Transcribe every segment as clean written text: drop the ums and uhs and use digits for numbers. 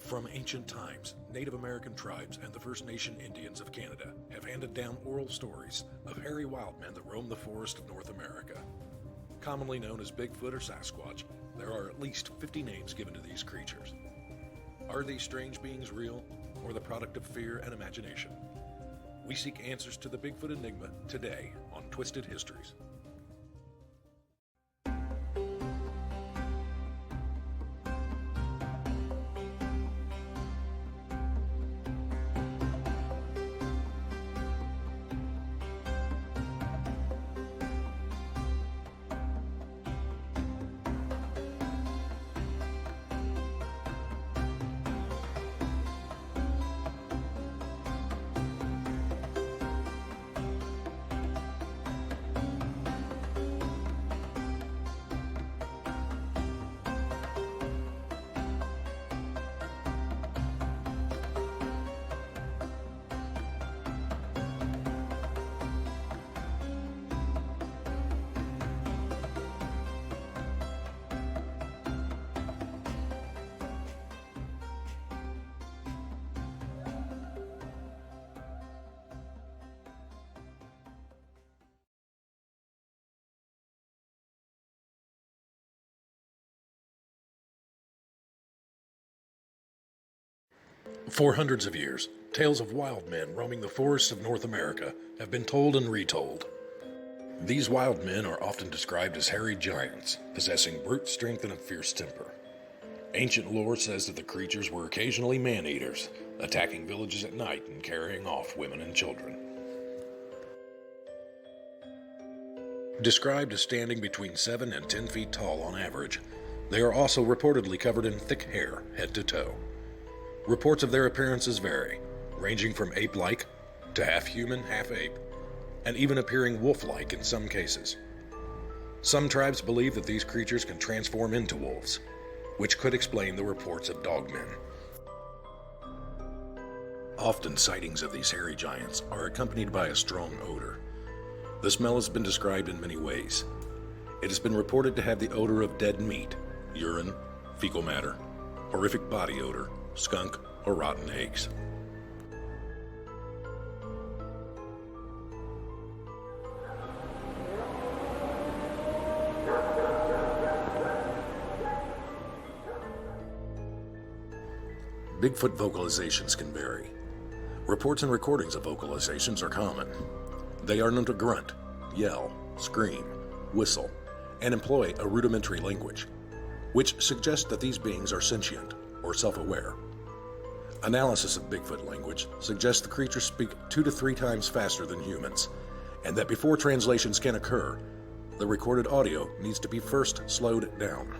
From ancient times, Native American tribes and the First Nation Indians of Canada have handed down oral stories of hairy wild men that roam the forest of North America. Commonly known as Bigfoot or Sasquatch, there are at least 50 names given to these creatures. Are these strange beings real, or the product of fear and imagination? We seek answers to the Bigfoot Enigma today on Twisted Histories. For hundreds of years, tales of wild men roaming the forests of North America have been told and retold. These wild men are often described as hairy giants, possessing brute strength and a fierce temper. Ancient lore says that the creatures were occasionally man-eaters, attacking villages at night and carrying off women and children. Described as standing between 7 and 10 feet tall on average, they are also reportedly covered in thick hair head to toe. Reports of their appearances vary, ranging from ape-like to half-human, half-ape, and even appearing wolf-like in some cases. Some tribes believe that these creatures can transform into wolves, which could explain the reports of dogmen. Often sightings of these hairy giants are accompanied by a strong odor. The smell has been described in many ways. It has been reported to have the odor of dead meat, urine, fecal matter, horrific body odor, skunk, or rotten eggs. Bigfoot vocalizations can vary. Reports and recordings of vocalizations are common. They are known to grunt, yell, scream, whistle, and employ a rudimentary language, which suggests that these beings are sentient or self-aware. Analysis of Bigfoot language suggests the creatures speak 2 to 3 times faster than humans, and that before translations can occur, the recorded audio needs to be first slowed down.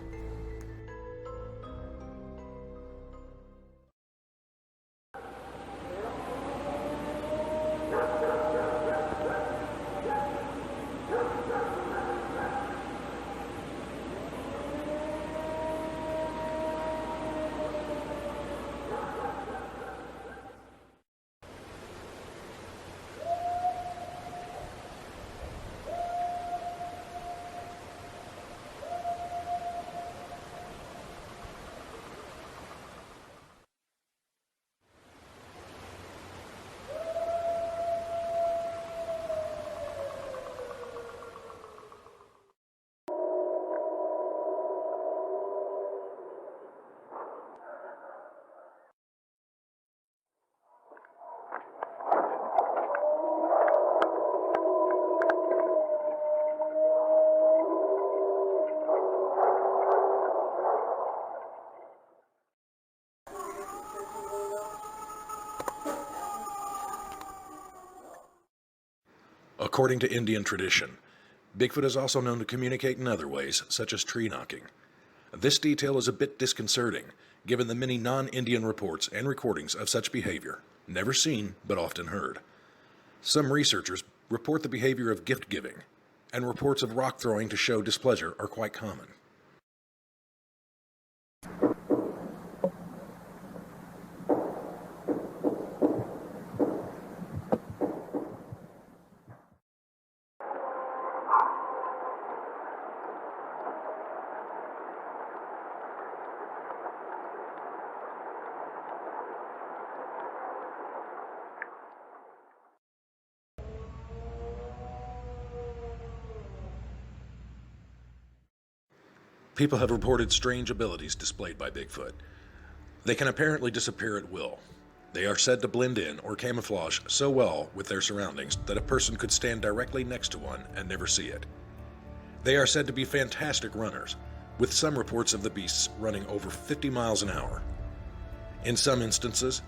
According to Indian tradition, Bigfoot is also known to communicate in other ways, such as tree knocking. This detail is a bit disconcerting, given the many non-Indian reports and recordings of such behavior, never seen but often heard. Some researchers report the behavior of gift-giving, and reports of rock throwing to show displeasure are quite common. People have reported strange abilities displayed by Bigfoot. They can apparently disappear at will. They are said to blend in or camouflage so well with their surroundings that a person could stand directly next to one and never see it. They are said to be fantastic runners, with some reports of the beasts running over 50 miles an hour. In some instances,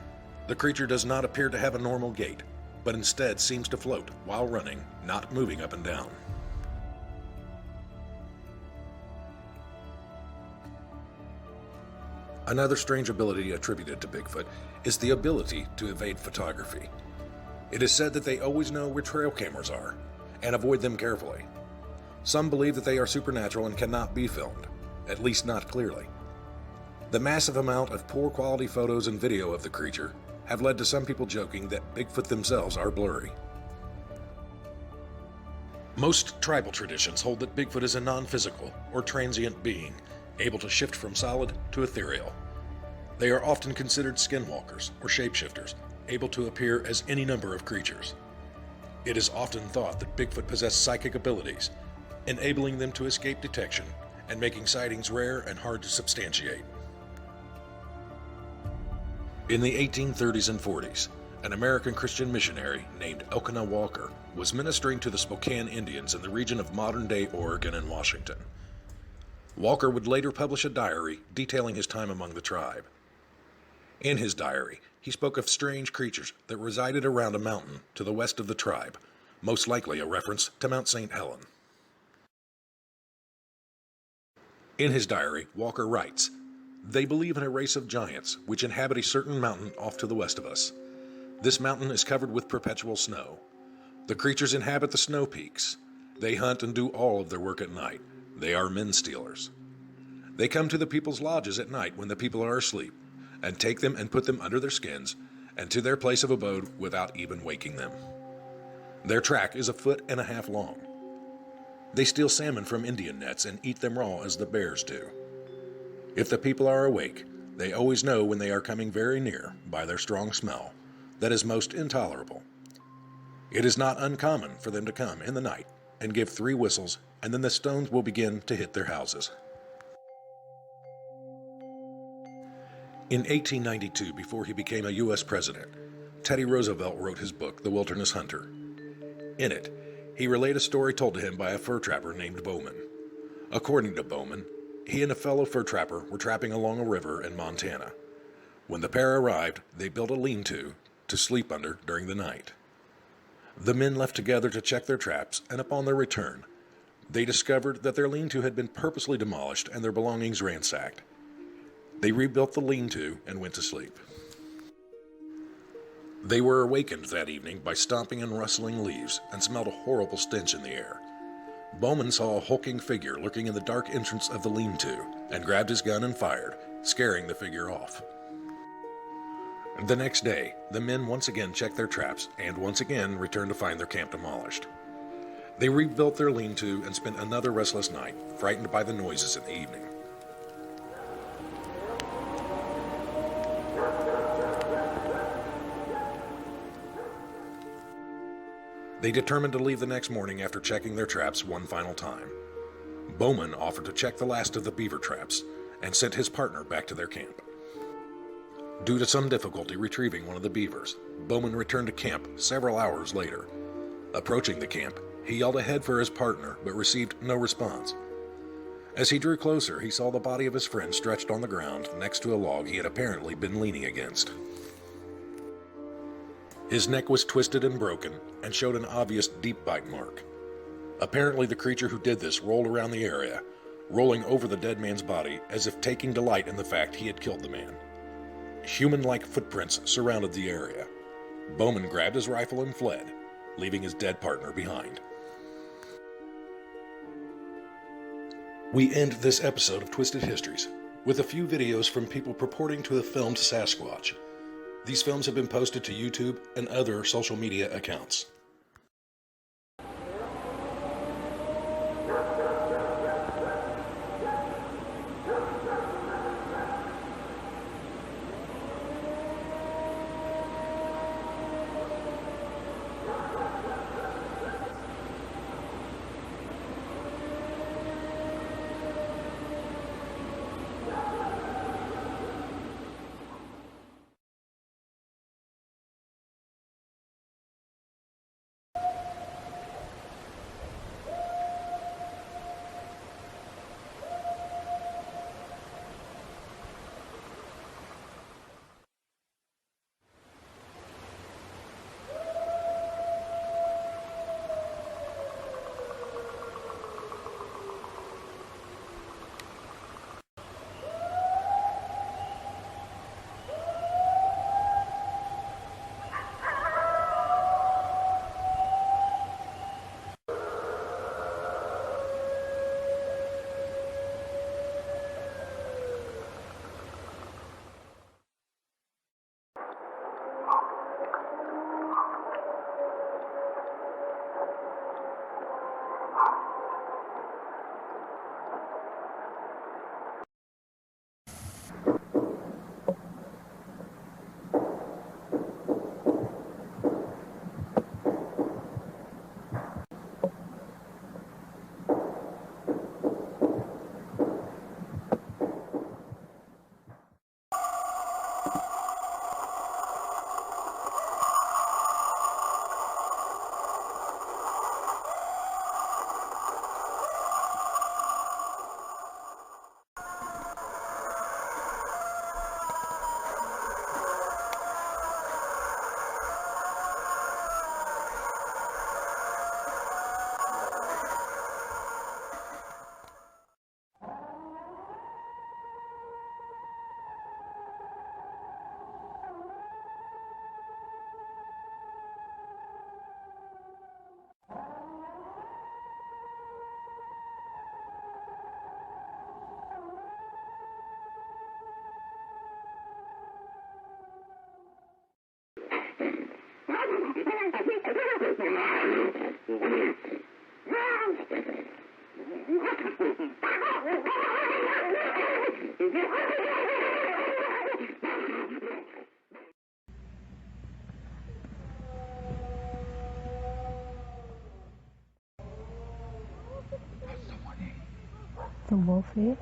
the creature does not appear to have a normal gait, but instead seems to float while running, not moving up and down. Another strange ability attributed to Bigfoot is the ability to evade photography. It is said that they always know where trail cameras are and avoid them carefully. Some believe that they are supernatural and cannot be filmed, at least not clearly. The massive amount of poor quality photos and video of the creature have led to some people joking that Bigfoot themselves are blurry. Most tribal traditions hold that Bigfoot is a non-physical or transient being, able to shift from solid to ethereal. They are often considered skinwalkers or shapeshifters, able to appear as any number of creatures. It is often thought that Bigfoot possess psychic abilities, enabling them to escape detection and making sightings rare and hard to substantiate. In the 1830s and 40s, an American Christian missionary named Elkanah Walker was ministering to the Spokane Indians in the region of modern-day Oregon and Washington. Walker would later publish a diary detailing his time among the tribe. In his diary, he spoke of strange creatures that resided around a mountain to the west of the tribe, most likely a reference to Mount St. Helen. In his diary, Walker writes, "They believe in a race of giants which inhabit a certain mountain off to the west of us. This mountain is covered with perpetual snow. The creatures inhabit the snow peaks. They hunt and do all of their work at night. They are men stealers. They come to the people's lodges at night when the people are asleep, and take them and put them under their skins and to their place of abode without even waking them. Their track is 1.5 feet long. They steal salmon from Indian nets and eat them raw as the bears do. If the people are awake, they always know when they are coming very near by their strong smell that is most intolerable. It is not uncommon for them to come in the night and give 3 whistles, and then the stones will begin to hit their houses." In 1892, before he became a U.S. president, Teddy Roosevelt wrote his book, The Wilderness Hunter. In it, he relayed a story told to him by a fur trapper named Bowman. According to Bowman, he and a fellow fur trapper were trapping along a river in Montana. When the pair arrived, they built a lean-to to sleep under during the night. The men left together to check their traps, and upon their return, they discovered that their lean-to had been purposely demolished and their belongings ransacked. They rebuilt the lean-to and went to sleep. They were awakened that evening by stomping and rustling leaves and smelled a horrible stench in the air. Bowman saw a hulking figure lurking in the dark entrance of the lean-to and grabbed his gun and fired, scaring the figure off. The next day, the men once again checked their traps and once again returned to find their camp demolished. They rebuilt their lean-to and spent another restless night, frightened by the noises in the evening. They determined to leave the next morning after checking their traps one final time. Bowman offered to check the last of the beaver traps and sent his partner back to their camp. Due to some difficulty retrieving one of the beavers, Bowman returned to camp several hours later. Approaching the camp, he yelled ahead for his partner but received no response. As he drew closer, he saw the body of his friend stretched on the ground next to a log he had apparently been leaning against. His neck was twisted and broken and showed an obvious deep bite mark. Apparently the creature who did this rolled around the area, rolling over the dead man's body as if taking delight in the fact he had killed the man. Human-like footprints surrounded the area. Bowman grabbed his rifle and fled, leaving his dead partner behind. We end this episode of Twisted Histories with a few videos from people purporting to have filmed Sasquatch. These films have been posted to YouTube and other social media accounts. The wolf here?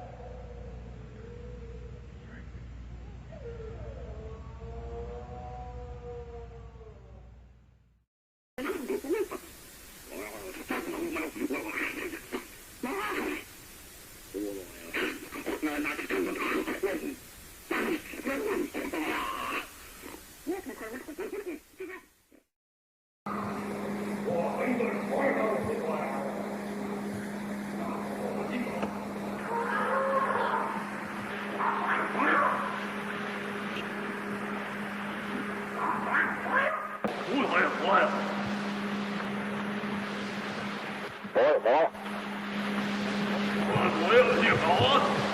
我也不好啊。